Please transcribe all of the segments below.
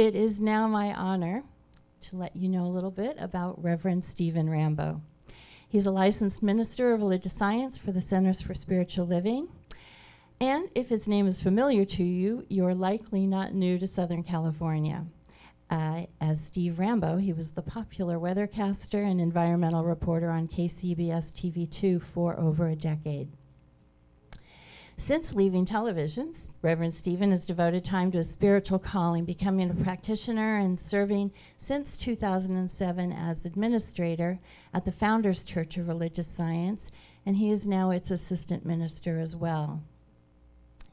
It is now my honor to let you know a little bit about Reverend Stephen Rambo. He's a licensed minister of religious science for the Centers for Spiritual Living. And if his name is familiar to you, you're likely not new to Southern California. As Steve Rambo, he was the popular weathercaster and environmental reporter on KCBS TV2 for over a decade. Since leaving television, Reverend Stephen has devoted time to his spiritual calling, becoming a practitioner and serving since 2007 as administrator at the Founders Church of Religious Science, and he is now its assistant minister as well.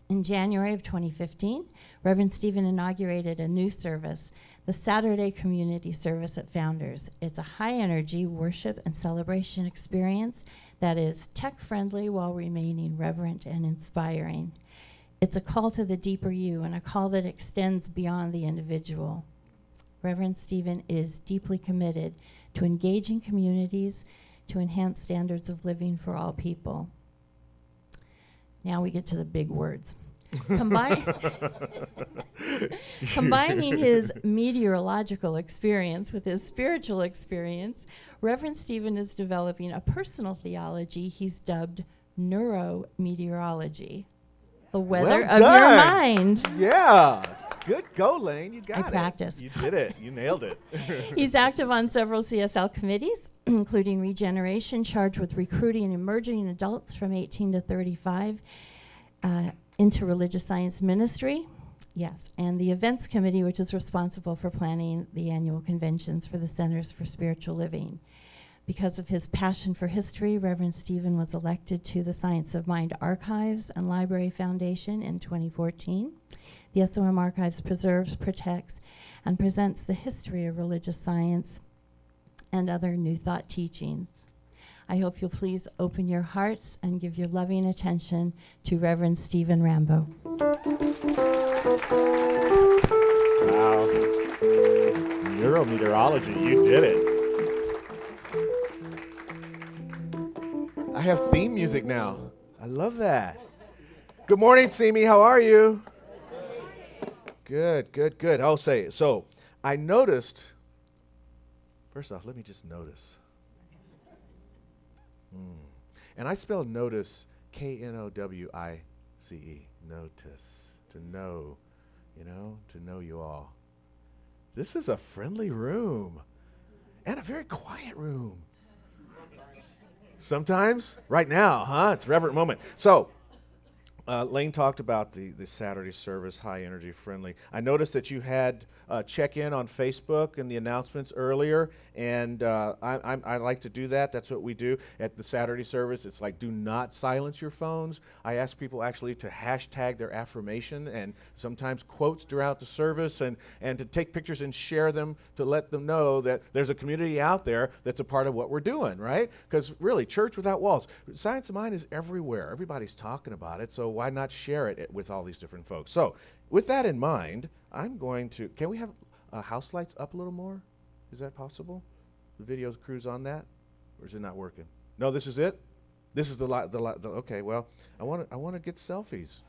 In January of 2015, Reverend Stephen inaugurated a new service, the Saturday Community Service at Founders. It's a high-energy worship and celebration experience that is tech-friendly while remaining reverent and inspiring. It's a call to the deeper you and a call that extends beyond the individual. Reverend Stephen is deeply committed to engaging communities to enhance standards of living for all people. Now we get to the big words. Combining his meteorological experience with his spiritual experience, Reverend Stephen is developing a personal theology he's dubbed neurometeorology, the weather of your mind. Yeah. Good go, Lane. You got it. I practiced. You did it. You nailed it. He's active on several CSL committees, including Regeneration, charged with recruiting emerging adults from 18 to 35 into religious science ministry. Yes, and the events committee, which is responsible for planning the annual conventions for the Centers for Spiritual Living. Because of his passion for history, Reverend Stephen was elected to the Science of Mind Archives and Library Foundation in 2014. The SOM Archives preserves, protects, and presents the history of religious science and other New Thought teachings. I hope you'll please open your hearts and give your loving attention to Reverend Stephen Rambo. Wow. Neurometeorology, you did it. I have theme music now. I love that. Good morning, Simi. How are you? Good, good, good. I'll say it. So, I noticed, first off, let me just notice. And I spell notice K-N-O-W-I-C-E, notice, to know, to know you all. This is a friendly room and a very quiet room. Sometimes? Right now, huh? It's a reverent moment. So, Lane talked about the Saturday service, high energy, friendly. I noticed that you had check-in on Facebook and the announcements earlier, and I like to do that. That's what we do at the Saturday service. It's like, do not silence your phones. I ask people actually to hashtag their affirmation and sometimes quotes throughout the service, and to take pictures and share them to let them know that there's a community out there that's a part of what we're doing, right? Because really, church without walls. Science of Mind is everywhere. Everybody's talking about it, so why not share it with all these different folks? So with that in mind, I'm going to, can we have house lights up a little more? Is that possible? The video crew's on that? Or is it not working? No, this is it? This is the light, okay, well, I want to get selfies.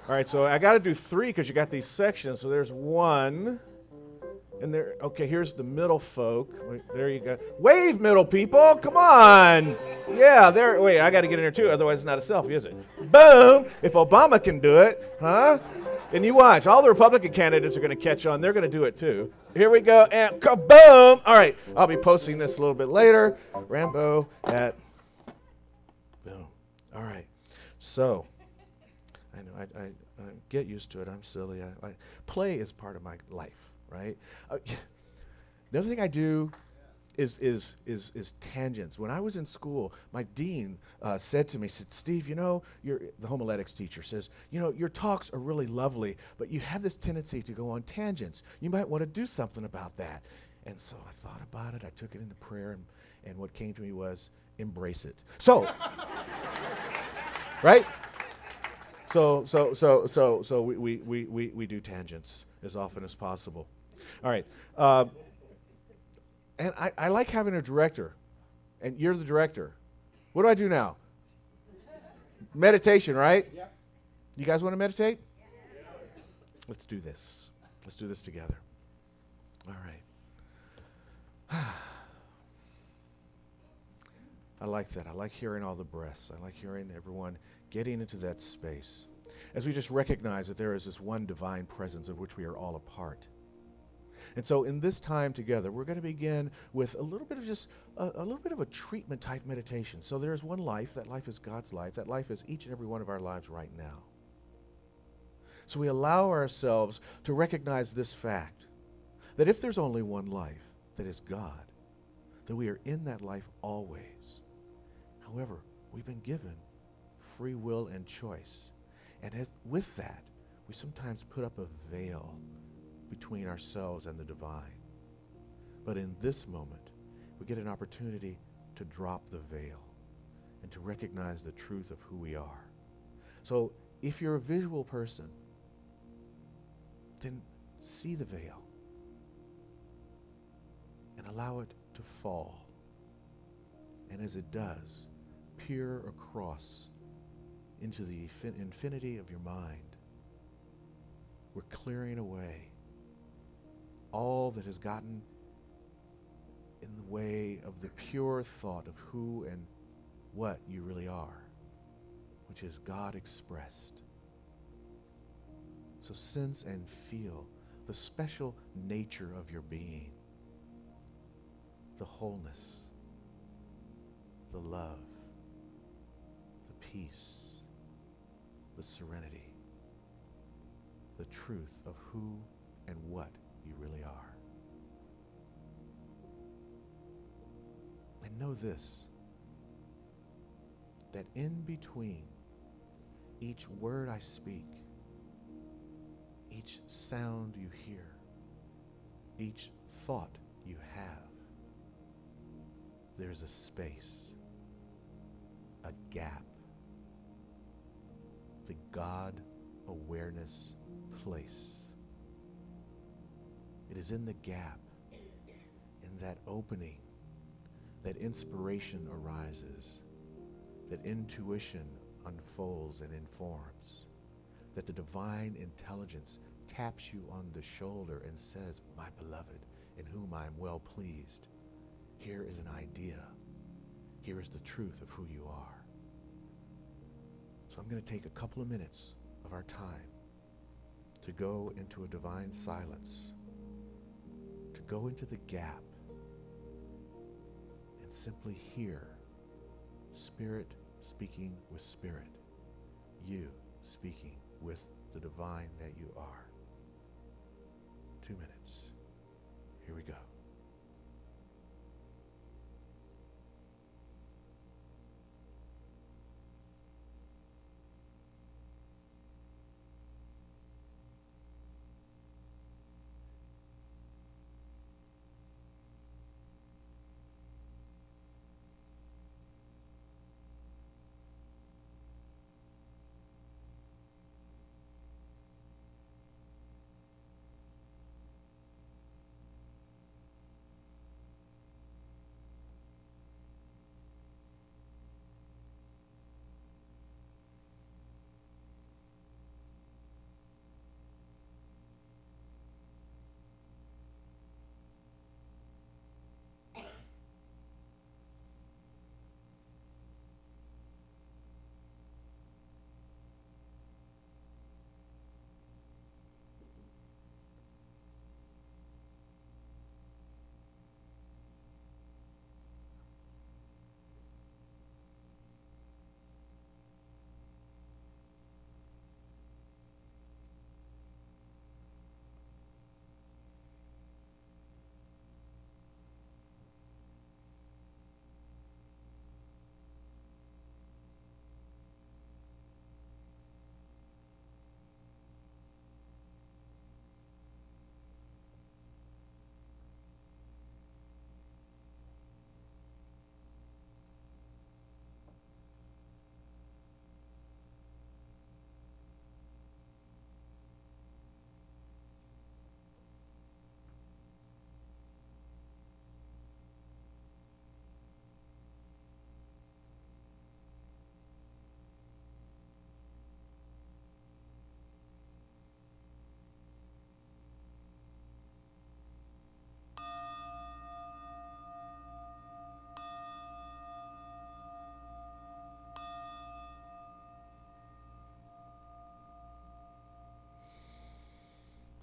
All right, so I got to do 3 because you got these sections. So there's 1. And there, okay, here's the middle folk. Wait, there you go. Wave, middle people, come on. Yeah, there, wait, I got to get in there too, otherwise it's not a selfie, is it? Boom, if Obama can do it, huh? And you watch, all the Republican candidates are going to catch on. They're going to do it too. Here we go, and kaboom. All right, I'll be posting this a little bit later. Rambo at, boom. All right, so, I know, I get used to it. I'm silly. I play is part of my life. Right? The other thing I do is tangents. When I was in school, my dean said to me, Steve, the homiletics teacher says, your talks are really lovely, but you have this tendency to go on tangents. You might want to do something about that. And so I thought about it. I took it into prayer, and what came to me was embrace it. So, right? So we do tangents as often as possible. All right. And I like having a director, and you're the director. What do I do now? Meditation, right? Yep. You guys want to meditate? Let's do this. Let's do this together. All right. I like that. I like hearing all the breaths. I like hearing everyone getting into that space. As we just recognize that there is this one divine presence of which we are all a part. And so in this time together, we're going to begin with a little bit of just a little bit of a treatment type meditation. So there is one life. That life is God's life. That life is each and every one of our lives right now. So we allow ourselves to recognize this fact, that if there's only one life, that is God, that we are in that life always. However, we've been given free will and choice. And with that, we sometimes put up a veil between ourselves and the divine. But in this moment, we get an opportunity to drop the veil and to recognize the truth of who we are. So if you're a visual person, then see the veil and allow it to fall. And as it does, peer across into the infinity of your mind. We're clearing away all that has gotten in the way of the pure thought of who and what you really are, which is God expressed. So sense and feel the special nature of your being, the wholeness, the love, the peace, the serenity, the truth of who and what you really are. And know this, that in between each word I speak, each sound you hear, each thought you have, there's a space, a gap, the God awareness place. It is in the gap, in that opening, that inspiration arises, that intuition unfolds and informs, that the divine intelligence taps you on the shoulder and says, "My beloved, in whom I am well pleased, here is an idea. Here is the truth of who you are." So I'm going to take a couple of minutes of our time to go into a divine silence, to go into the gap and simply hear Spirit speaking with Spirit, you speaking with the divine that you are. 2 minutes. Here we go.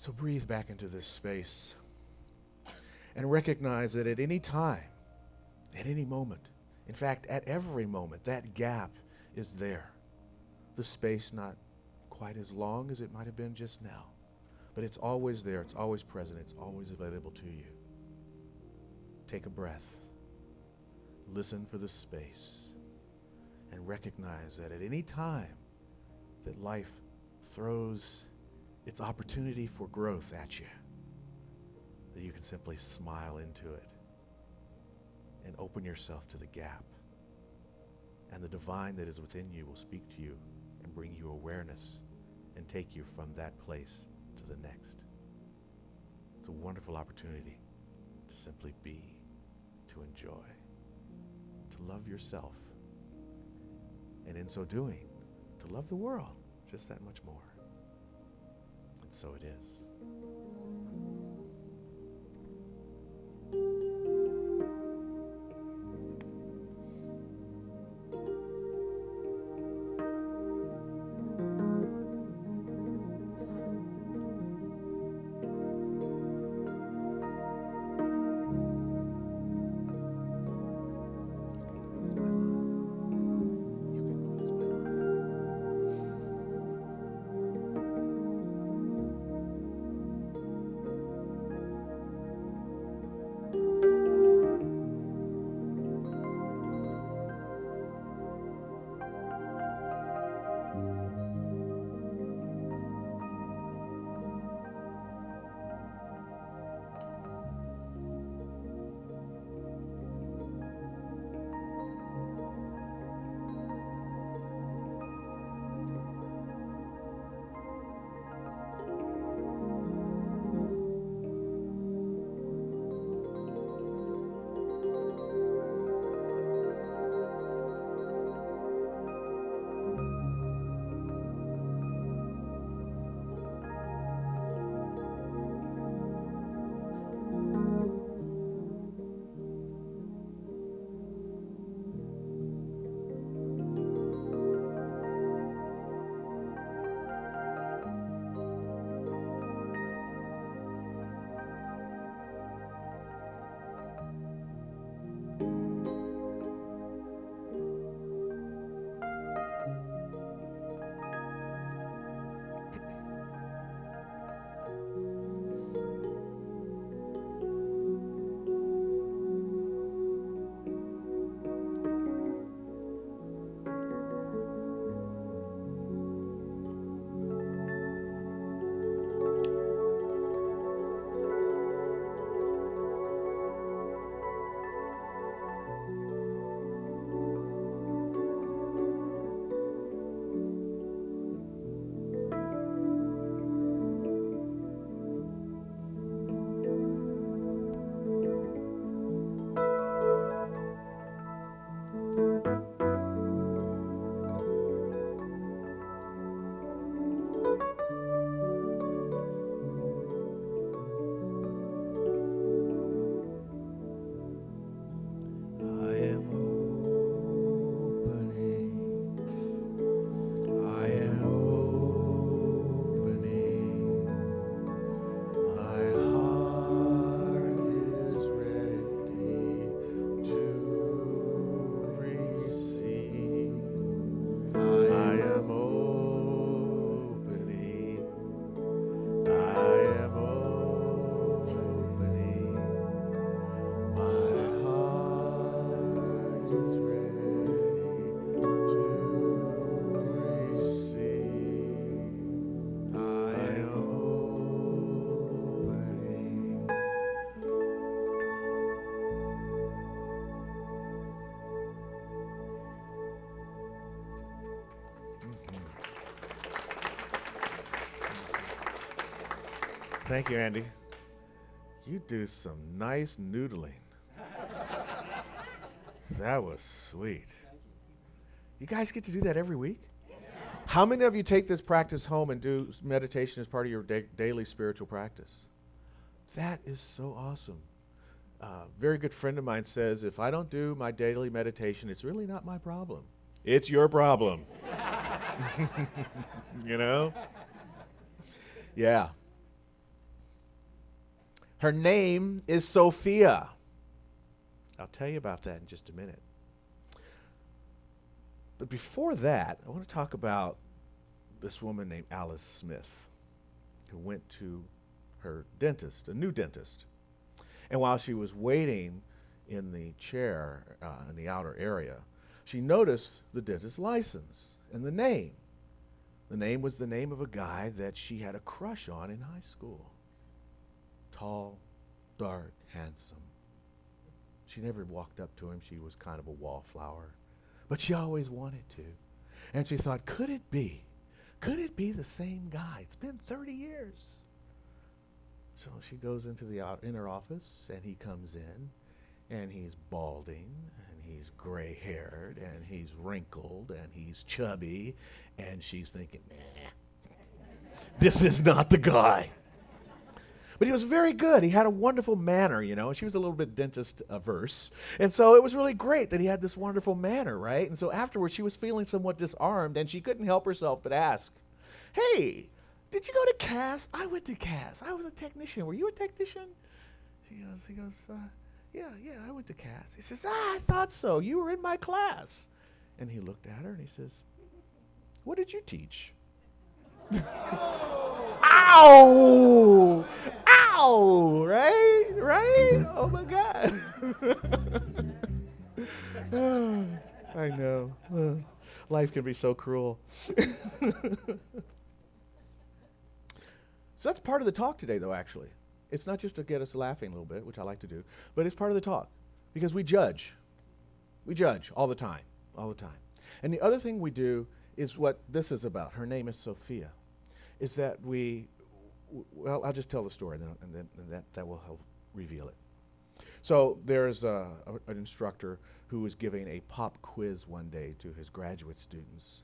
So breathe back into this space and recognize that at any time, at any moment, in fact, at every moment, that gap is there. The space not quite as long as it might have been just now, but it's always there, it's always present, it's always available to you. Take a breath, listen for the space, and recognize that at any time that life throws its opportunity for growth at you, that you can simply smile into it and open yourself to the gap. And the divine that is within you will speak to you and bring you awareness and take you from that place to the next. It's a wonderful opportunity to simply be, to enjoy, to love yourself, and in so doing, to love the world just that much more. And so it is. Thank you, Andy. You do some nice noodling. That was sweet. You guys get to do that every week? How many of you take this practice home and do meditation as part of your daily spiritual practice? That is so awesome. Very good friend of mine says, if I don't do my daily meditation, it's really not my problem. It's your problem. You know? Yeah. Her name is Sophia. I'll tell you about that in just a minute. But before that, I want to talk about this woman named Alice Smith, who went to her dentist, a new dentist. And while she was waiting in the chair in the outer area, she noticed the dentist's license and the name. The name was the name of a guy that she had a crush on in high school. Tall, dark, handsome. She never walked up to him. She was kind of a wallflower. But she always wanted to. And she thought, could it be? Could it be the same guy? It's been 30 years. So she goes into the inner office, and he comes in, and he's balding, and he's gray-haired, and he's wrinkled, and he's chubby, and she's thinking, nah, this is not the guy. But he was very good. He had a wonderful manner, you know, and she was a little bit dentist-averse. And so it was really great that he had this wonderful manner, right? And so afterwards, she was feeling somewhat disarmed, and she couldn't help herself but ask, hey, did you go to Cass? I went to Cass. I was a technician. Were you a technician? He goes, yeah, I went to Cass. He says, I thought so. You were in my class. And he looked at her, and he says, what did you teach? Ow! Ow! Right? Oh, my God. I know. Life can be so cruel. So that's part of the talk today, though, actually. It's not just to get us laughing a little bit, which I like to do, but it's part of the talk because we judge. We judge all the time, all the time. And the other thing we do is what this is about. Her name is Sophia. Is that well, I'll just tell the story, and then that will help reveal it. So there's an instructor who was giving a pop quiz one day to his graduate students.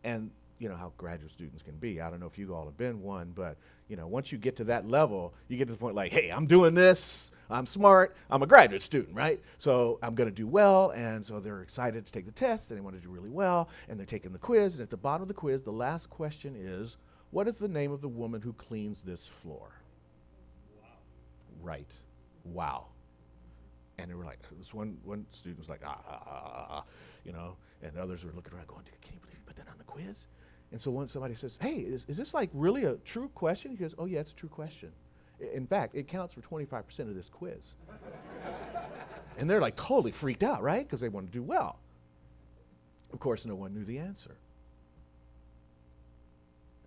And you know how graduate students can be. I don't know if you all have been one, but you know, once you get to that level, you get to the point like, hey, I'm doing this, I'm smart, I'm a graduate student, right? So I'm going to do well, and so they're excited to take the test, and they want to do really well, and they're taking the quiz, and at the bottom of the quiz, the last question is, what is the name of the woman who cleans this floor? Wow. Right. Wow. And they were like, this one student was like, you know, and others were looking around going, can you believe you put that on the quiz? And so when somebody says, hey, is this like really a true question? He goes, oh, yeah, it's a true question. In fact, it counts for 25% of this quiz. And they're like totally freaked out, right? Because they want to do well. Of course, no one knew the answer.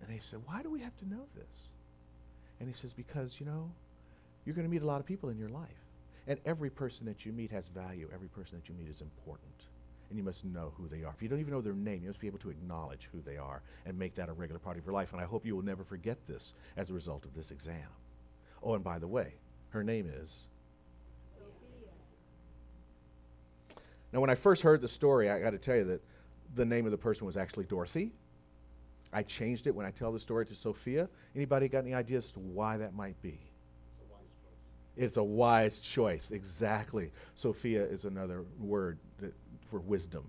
And they said, why do we have to know this? And he says, because, you know, you're going to meet a lot of people in your life. And every person that you meet has value. Every person that you meet is important. And you must know who they are. If you don't even know their name, you must be able to acknowledge who they are and make that a regular part of your life. And I hope you will never forget this as a result of this exam. Oh, and by the way, her name is Sophia. Now, when I first heard the story, I got to tell you that the name of the person was actually Dorothy. I changed it when I tell the story to Sophia. Anybody got any ideas as to why that might be? It's a wise choice, exactly. Sophia is another word for wisdom.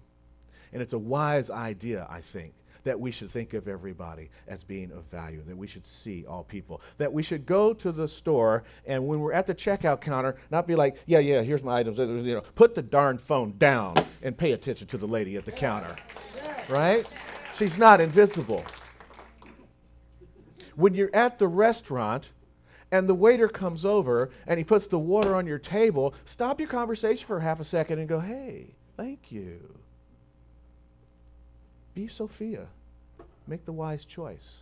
And it's a wise idea, I think, that we should think of everybody as being of value, that we should see all people, that we should go to the store and when we're at the checkout counter, not be like, yeah, here's my items, you know, put the darn phone down and pay attention to the lady at the counter, right? She's not invisible. When you're at the restaurant, and the waiter comes over and he puts the water on your table, stop your conversation for half a second and go, hey, thank you. Be Sophia. Make the wise choice.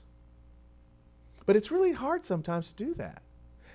But it's really hard sometimes to do that.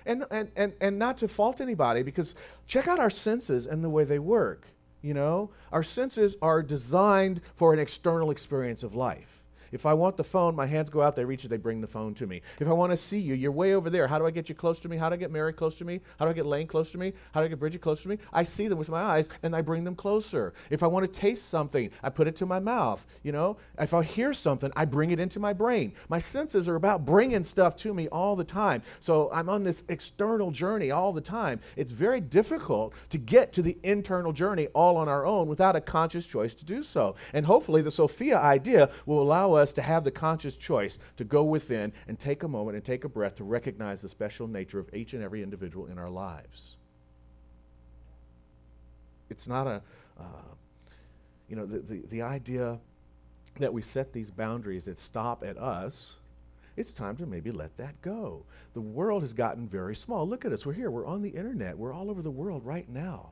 And not to fault anybody, because check out our senses and the way they work. You know, our senses are designed for an external experience of life. If I want the phone, my hands go out, they reach it, they bring the phone to me. If I want to see you, you're way over there. How do I get you close to me? How do I get Mary close to me? How do I get Lane close to me? How do I get Bridget close to me? I see them with my eyes, and I bring them closer. If I want to taste something, I put it to my mouth. You know, if I hear something, I bring it into my brain. My senses are about bringing stuff to me all the time. So I'm on this external journey all the time. It's very difficult to get to the internal journey all on our own without a conscious choice to do so. And hopefully the Sophia idea will allow us us to have the conscious choice to go within and take a moment and take a breath to recognize the special nature of each and every individual in our lives. It's not the idea that we set these boundaries that stop at us. It's time to maybe let that go. The world has gotten very small. Look at us. We're here. We're on the internet. We're all over the world right now.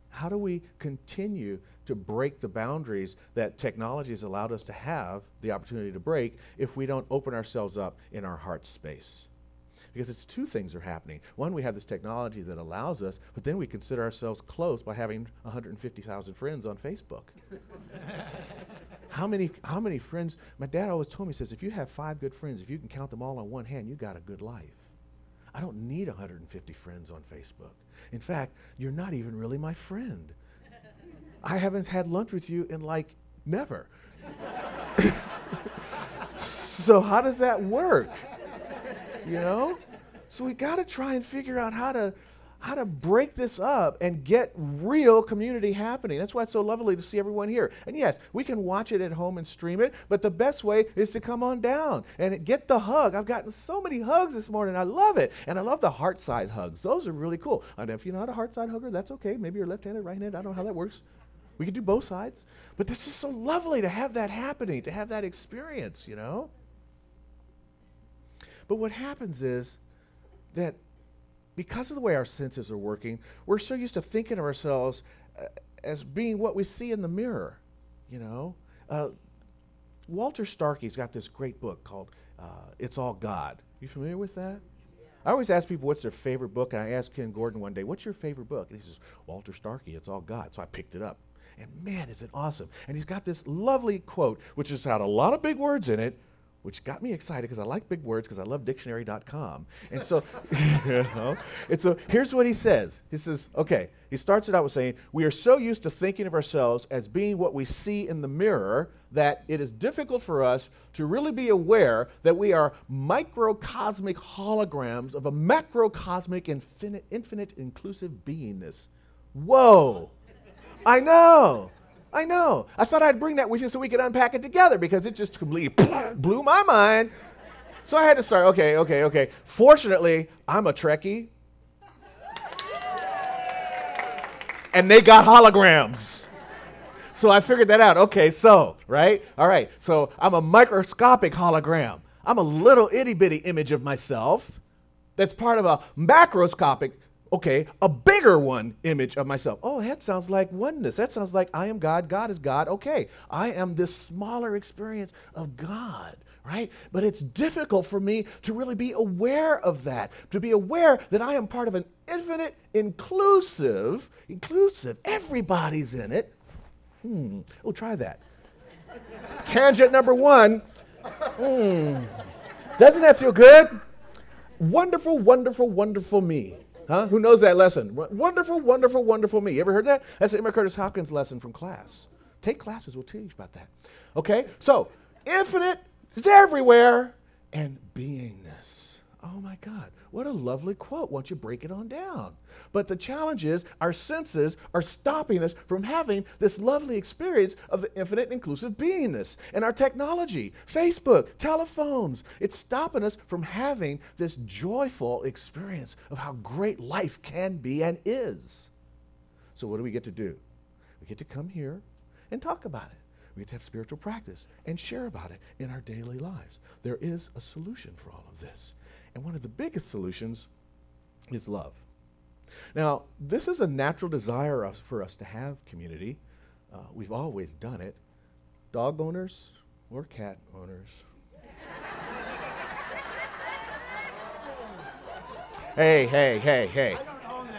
How do we continue to break the boundaries that technology has allowed us to have the opportunity to break if we don't open ourselves up in our heart space? Because it's two things are happening. One, we have this technology that allows us, but then we consider ourselves close by having 150,000 friends on Facebook. How many friends? My dad always told me, he says, if you have 5 good friends, if you can count them all on one hand, you got a good life. I don't need 150 friends on Facebook. In fact, you're not even really my friend. I haven't had lunch with you in like never. So how does that work? You know? So we got to try and figure out how to break this up and get real community happening. That's why it's so lovely to see everyone here. And yes, we can watch it at home and stream it, but the best way is to come on down and get the hug. I've gotten so many hugs this morning. I love it. And I love the heart side hugs. Those are really cool. And if you're not a heart side hugger, that's okay. Maybe you're left-handed, right-handed. I don't know how that works. We can do both sides. But this is so lovely to have that happening, to have that experience, you know? But what happens is that because of the way our senses are working, we're so used to thinking of ourselves as being what we see in the mirror, you know. Walter Starkey's got this great book called It's All God. You familiar with that? I always ask people what's their favorite book, and I asked Ken Gordon one day, what's your favorite book? And he says, Walter Starkey, It's All God. So I picked it up. And man, is it awesome. And he's got this lovely quote, which has had a lot of big words in it, which got me excited because I like big words because I love dictionary.com. And so, you know, and so here's what he says. He says, okay, he starts it out with saying, we are so used to thinking of ourselves as being what we see in the mirror that it is difficult for us to really be aware that we are microcosmic holograms of a macrocosmic infinite inclusive beingness. Whoa, I know. I thought I'd bring that with you so we could unpack it together because it just completely blew my mind. So I had to start, okay. Fortunately, I'm a Trekkie. And they got holograms. So I figured that out. Okay, so, right? All right, so I'm a microscopic hologram. I'm a little itty-bitty image of myself that's part of a macroscopic, a bigger one image of myself. Oh, that sounds like oneness. That sounds like I am God, God is God. Okay, I am this smaller experience of God, right? But it's difficult for me to really be aware of that, to be aware that I am part of an infinite, inclusive, everybody's in it. Oh, try that. Tangent number 1. Doesn't that feel good? Wonderful, wonderful, wonderful me. Huh? Who knows that lesson? Wonderful, wonderful, wonderful me. You ever heard that? That's the Emma Curtis Hopkins lesson from class. Take classes, we'll teach about that. Okay, so infinite is everywhere and beingness. Oh my God, what a lovely quote once you break it on down. But the challenge is our senses are stopping us from having this lovely experience of the infinite inclusive beingness. And our technology, Facebook, telephones, it's stopping us from having this joyful experience of how great life can be and is. So what do we get to do? We get to come here and talk about it. We get to have spiritual practice and share about it in our daily lives. There is a solution for all of this. And one of the biggest solutions is love. Now, this is a natural desire for us to have community. We've always done it. Dog owners or cat owners. Hey.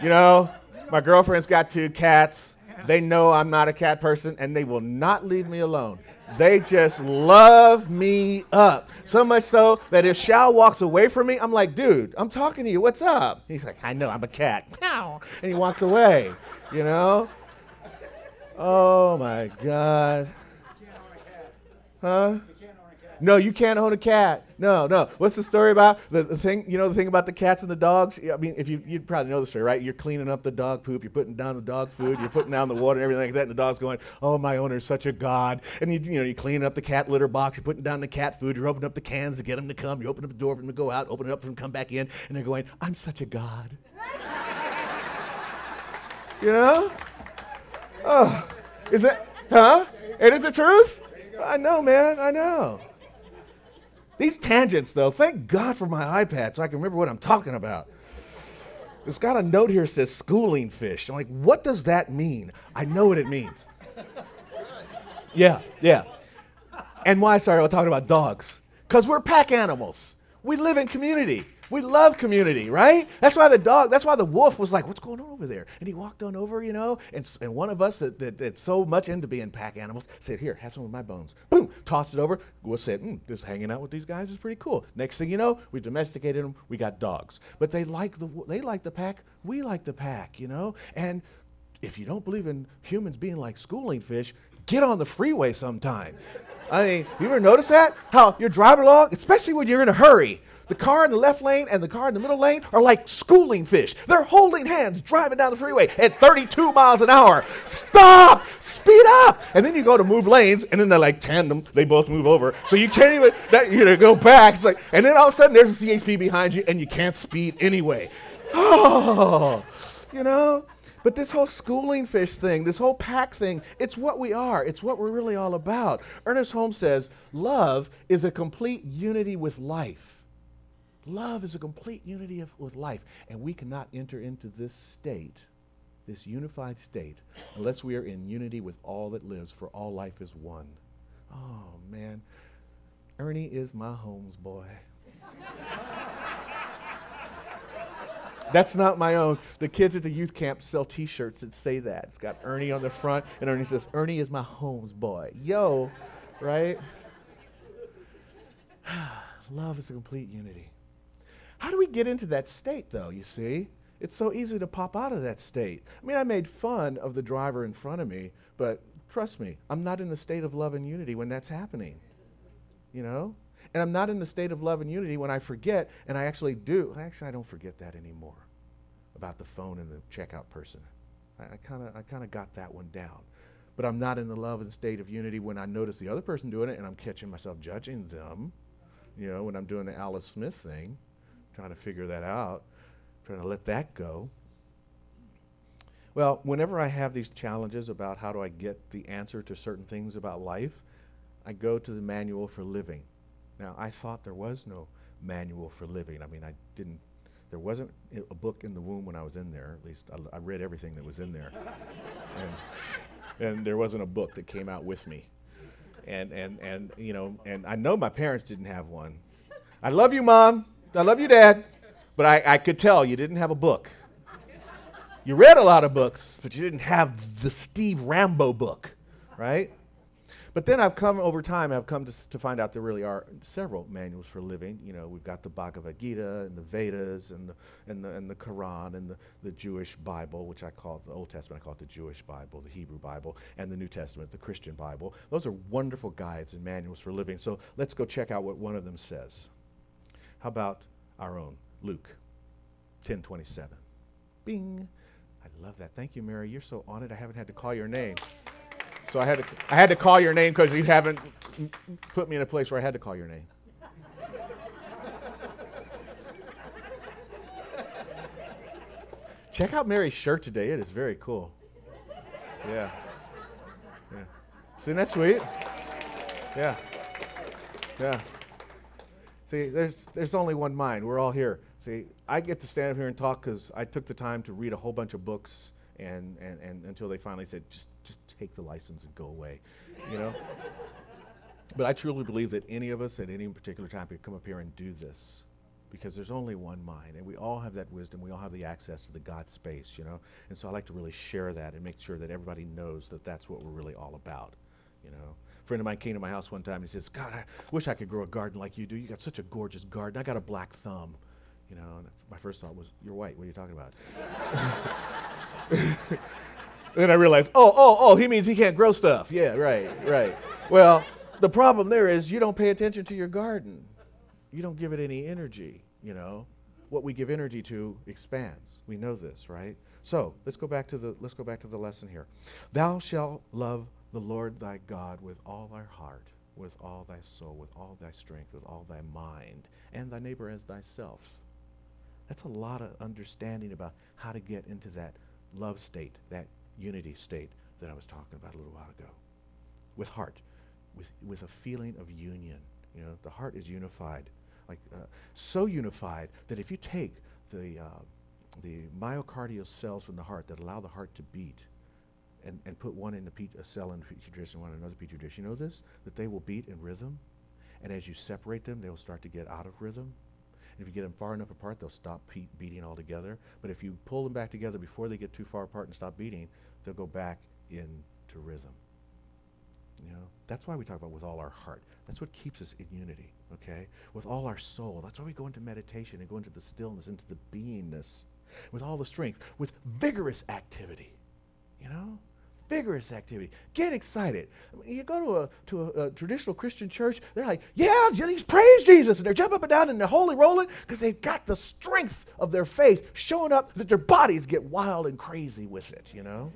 You know, my girlfriend's got 2 cats. They know I'm not a cat person, and they will not leave me alone. They just love me up. So much so that if Shao walks away from me, I'm like, dude, I'm talking to you. What's up? He's like, I know, I'm a cat. And he walks away, you know? Oh, my God. Huh? No, you can't own a cat. No, no. What's the story about? The thing, the thing about the cats and the dogs? I mean, if you'd probably know the story, right? You're cleaning up the dog poop, you're putting down the dog food, you're putting down the water and everything like that, and the dog's going, oh, my owner's such a god. And you're cleaning up the cat litter box, you're putting down the cat food, you're opening up the cans to get them to come, you open up the door for them to go out, open it up for them to come back in, and they're going, I'm such a god. Oh, is it, huh? Ain't it the truth? I know, man, I know. These tangents, though, thank God for my iPad so I can remember what I'm talking about. It's got a note here that says schooling fish. I'm like, what does that mean? I know what it means. Yeah. And why I started talking about dogs? Because we're pack animals. We live in community. We love community, right? That's why the wolf was like, what's going on over there? And he walked on over, and one of us that's so much into being pack animals said, here, have some of my bones. Boom, tossed it over. Wolf said, this hanging out with these guys is pretty cool. Next thing you know, we domesticated them. We got dogs. But they like the pack. We like the pack, And if you don't believe in humans being like schooling fish, get on the freeway sometime. I mean, you ever notice that? How you're driving along, especially when you're in a hurry. The car in the left lane and the car in the middle lane are like schooling fish. They're holding hands driving down the freeway at 32 miles an hour. Stop! Speed up! And then you go to move lanes, and then they're like tandem. They both move over. So you can't even go back. It's like, and then all of a sudden there's a CHP behind you, and you can't speed anyway. Oh, But this whole schooling fish thing, this whole pack thing, it's what we are. It's what we're really all about. Ernest Holmes says, love is a complete unity with life. Love is a complete unity with life, and we cannot enter into this state, this unified state, unless we are in unity with all that lives, for all life is one. Oh, man. Ernie is my Holmes boy. That's not my own. The kids at the youth camp sell T-shirts that say that. It's got Ernie on the front, and Ernie says, Ernie is my Holmes boy. Yo, right? Love is a complete unity. How do we get into that state, though, you see? It's so easy to pop out of that state. I mean, I made fun of the driver in front of me, but trust me, I'm not in the state of love and unity when that's happening, And I'm not in the state of love and unity when I forget, and I actually do. Actually, I don't forget that anymore about the phone and the checkout person. I kind of got that one down. But I'm not in the love and state of unity when I notice the other person doing it, and I'm catching myself judging them, when I'm doing the Alice Smith thing. Trying to figure that out, trying to let that go. Well, whenever I have these challenges about how do I get the answer to certain things about life, I go to the manual for living. Now, I thought there was no manual for living. I mean, there wasn't a book in the womb when I was in there. At least I read everything that was in there. and there wasn't a book that came out with me. And I know my parents didn't have one. I love you, Mom. I love you, Dad, but I could tell you didn't have a book. You read a lot of books, but you didn't have the Steve Rambo book, right? But then I've come to find out there really are several manuals for living. We've got the Bhagavad Gita and the Vedas and the Quran and the Jewish Bible, which I call the Old Testament. I call it the Jewish Bible, the Hebrew Bible, and the New Testament, the Christian Bible. Those are wonderful guides and manuals for living. So let's go check out what one of them says. How about our own, Luke 10:27? Bing. I love that. Thank you, Mary. You're so on it. I haven't had to call your name. So I had to call your name because you haven't put me in a place where I had to call your name. Check out Mary's shirt today. It is very cool. Yeah. Isn't that sweet? Yeah. See, there's only one mind. We're all here. See, I get to stand up here and talk because I took the time to read a whole bunch of books and until they finally said, just take the license and go away, But I truly believe that any of us at any particular time could come up here and do this because there's only one mind, and we all have that wisdom. We all have the access to the God space, And so I like to really share that and make sure that everybody knows that that's what we're really all about, A friend of mine came to my house one time and he says, God, I wish I could grow a garden like you do. You got such a gorgeous garden. I got a black thumb. And my first thought was, you're white. What are you talking about? Then I realized, he means he can't grow stuff. Yeah, right. Well, The problem there is you don't pay attention to your garden. You don't give it any energy, you know. What we give energy to expands. We know this, right? So let's go back to the lesson here. Thou shalt love the Lord thy God with all thy heart, with all thy soul, with all thy strength, with all thy mind, and thy neighbor as thyself. That's a lot of understanding about how to get into that love state, that unity state that I was talking about a little while ago. With heart, with a feeling of union. You know, the heart is unified, so unified that if you take the myocardial cells from the heart that allow the heart to beat, and put one in a cell in the petri dish and one in another petri dish, you know this? That they will beat in rhythm, and as you separate them, they will start to get out of rhythm. And if you get them far enough apart, they'll stop beating altogether. But if you pull them back together before they get too far apart and stop beating, they'll go back into rhythm. You know, that's why we talk about with all our heart. That's what keeps us in unity, okay? With all our soul. That's why we go into meditation and go into the stillness, into the beingness. With all the strength, with vigorous activity, you know? Vigorous activity. Get excited. I mean, you go to a traditional Christian church, they're like, yeah, praise Jesus, and they're jumping up and down and they're holy rolling because they've got the strength of their faith showing up that their bodies get wild and crazy with it, you know?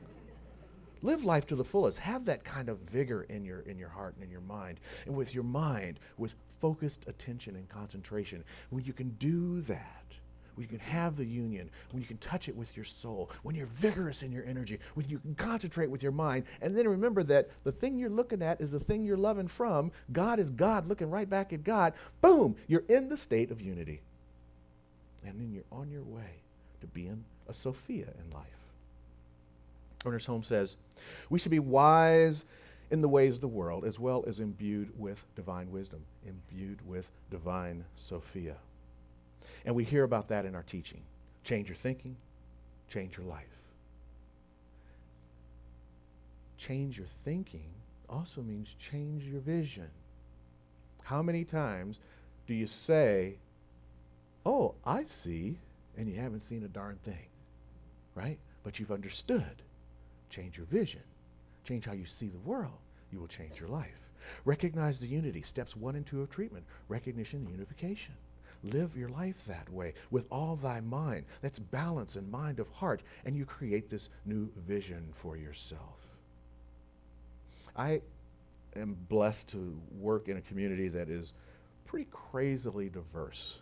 Live life to the fullest. Have that kind of vigor in your heart and in your mind. And with your mind, with focused attention and concentration, when you can do that, when you can have the union, when you can touch it with your soul, when you're vigorous in your energy, when you can concentrate with your mind, and then remember that the thing you're looking at is the thing you're loving from. God is God looking right back at God. Boom! You're in the state of unity. And then you're on your way to being a Sophia in life. Ernest Holmes says, we should be wise in the ways of the world as well as imbued with divine wisdom, imbued with divine Sophia. And we hear about that in our teaching. Change your thinking, change your life. Change your thinking also means change your vision. How many times do you say, oh, I see, and you haven't seen a darn thing, right? But you've understood. Change your vision. Change how you see the world. You will change your life. Recognize the unity. Steps 1 and 2 of treatment. Recognition and unification. Live your life that way with all thy mind. That's balance and mind of heart. And you create this new vision for yourself. I am blessed to work in a community that is pretty crazily diverse.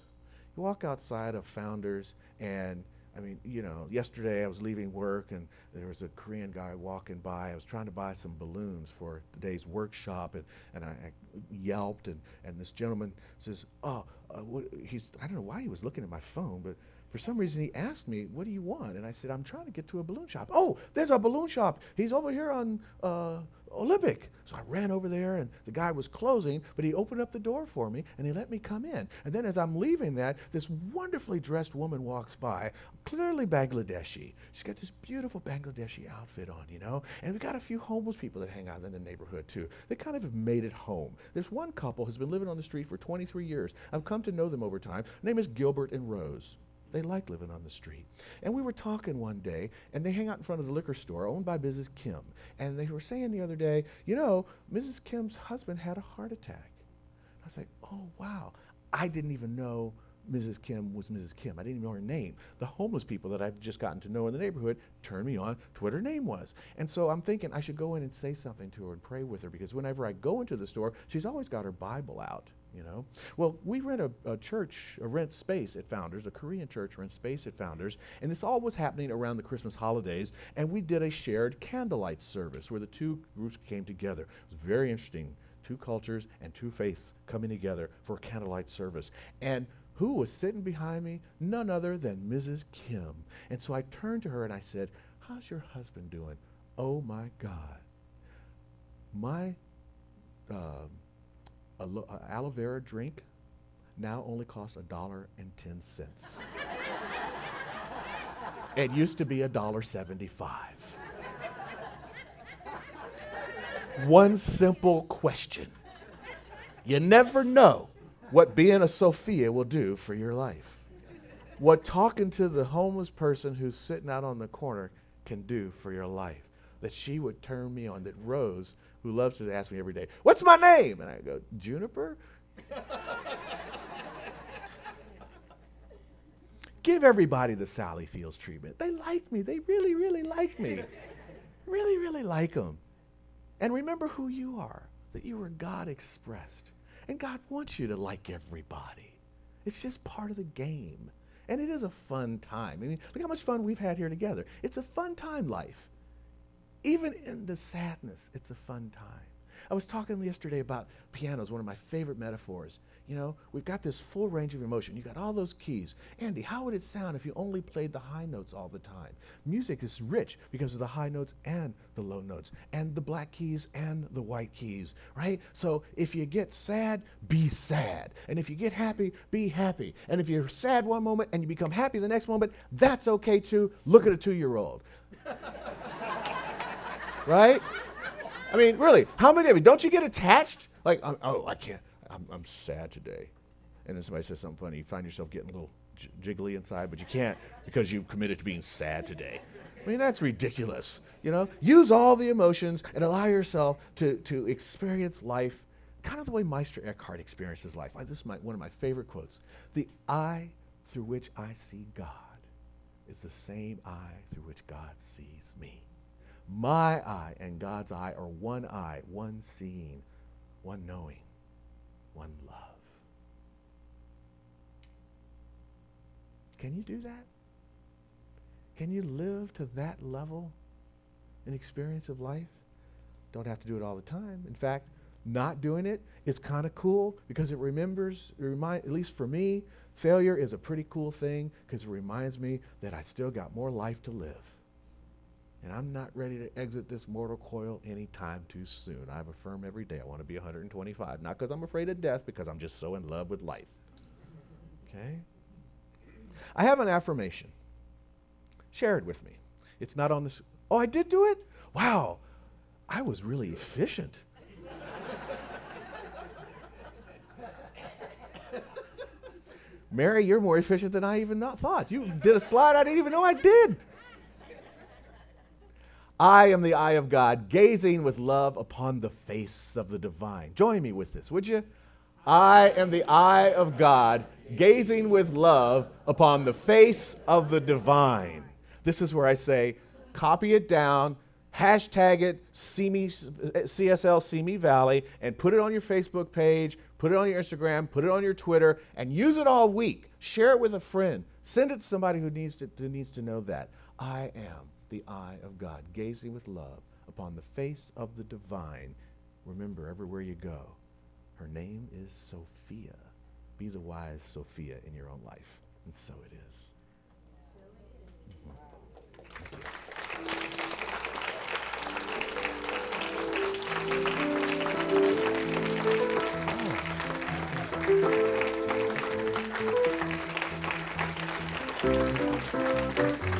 You walk outside of Founders and I mean, you know, yesterday I was leaving work and there was a Korean guy walking by. I was trying to buy some balloons for today's workshop, and I yelped, and this gentleman says, I don't know why he was looking at my phone, but for some reason he asked me, what do you want? And I said, I'm trying to get to a balloon shop. Oh, there's a balloon shop. He's over here on Olympic. So I ran over there, and the guy was closing, but he opened up the door for me, and he let me come in. And then as I'm leaving that, this wonderfully dressed woman walks by, clearly Bangladeshi. She's got this beautiful Bangladeshi outfit on, you know. And we got a few homeless people that hang out in the neighborhood, too. They kind of have made it home. There's one couple who's been living on the street for 23 years. I've come to know them over time. Their name is Gilbert and Rose. They like living on the street. And we were talking one day, and they hang out in front of the liquor store owned by Mrs. Kim. And they were saying the other day, you know, Mrs. Kim's husband had a heart attack. I was like, oh, wow. I didn't even know Mrs. Kim was Mrs. Kim. I didn't even know her name. The homeless people that I've just gotten to know in the neighborhood turned me on to what her name was. And so I'm thinking I should go in and say something to her and pray with her, because whenever I go into the store, she's always got her Bible out. You know, well, we rent a church, rent space at Founders, a Korean church rents space at Founders, and this all was happening around the Christmas holidays, and we did a shared candlelight service where the two groups came together. It was very interesting, 2 cultures and 2 faiths coming together for a candlelight service. And who was sitting behind me? None other than Mrs. Kim. And so I turned to her and I said, how's your husband doing? Oh my God. My aloe vera drink now only costs $1.10. It used to be $1.75. One simple question. You never know what being a Sophia will do for your life. What talking to the homeless person who's sitting out on the corner can do for your life. That she would turn me on, that Rose who loves to ask me every day, what's my name? And I go, Juniper? Give everybody the Sally Fields treatment. They like me. They really, really like me. Really, really like them. And remember who you are, that you are God expressed. And God wants you to like everybody. It's just part of the game. And it is a fun time. I mean, look how much fun we've had here together. It's a fun time, life. Even in the sadness, it's a fun time. I was talking yesterday about pianos, one of my favorite metaphors. You know, we've got this full range of emotion. You got all those keys. Andy, how would it sound if you only played the high notes all the time? Music is rich because of the high notes and the low notes, and the black keys and the white keys, right? So if you get sad, be sad. And if you get happy, be happy. And if you're sad one moment and you become happy the next moment, that's okay too. Look at a 2-year-old. Right? I mean, really, how many of you, don't you get attached? Like, I can't, I'm sad today. And then somebody says something funny, you find yourself getting a little jiggly inside, but you can't because you've committed to being sad today. I mean, that's ridiculous. You know, use all the emotions and allow yourself to experience life kind of the way Meister Eckhart experiences life. This is one of my favorite quotes. The eye through which I see God is the same eye through which God sees me. My eye and God's eye are one eye, one seeing, one knowing, one love. Can you do that? Can you live to that level in experience of life? Don't have to do it all the time. In fact, not doing it is kind of cool because it at least for me, failure is a pretty cool thing because it reminds me that I still got more life to live. And I'm not ready to exit this mortal coil anytime too soon. I have affirmed every day I want to be 125. Not because I'm afraid of death, because I'm just so in love with life. Okay? I have an affirmation. Share it with me. It's not on this. Oh, I did do it? Wow. I was really efficient. Mary, you're more efficient than I even thought. You did a slide I didn't even know I did. I am the eye of God, gazing with love upon the face of the divine. Join me with this, would you? I am the eye of God, gazing with love upon the face of the divine. This is where I say, copy it down, hashtag it, CSL Simi Valley, and put it on your Facebook page, put it on your Instagram, put it on your Twitter, and use it all week. Share it with a friend. Send it to somebody who needs to know that. I am the eye of God, gazing with love upon the face of the divine. Remember, everywhere you go, her name is Sophia. Be the wise Sophia in your own life. And so it is.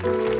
Thank you.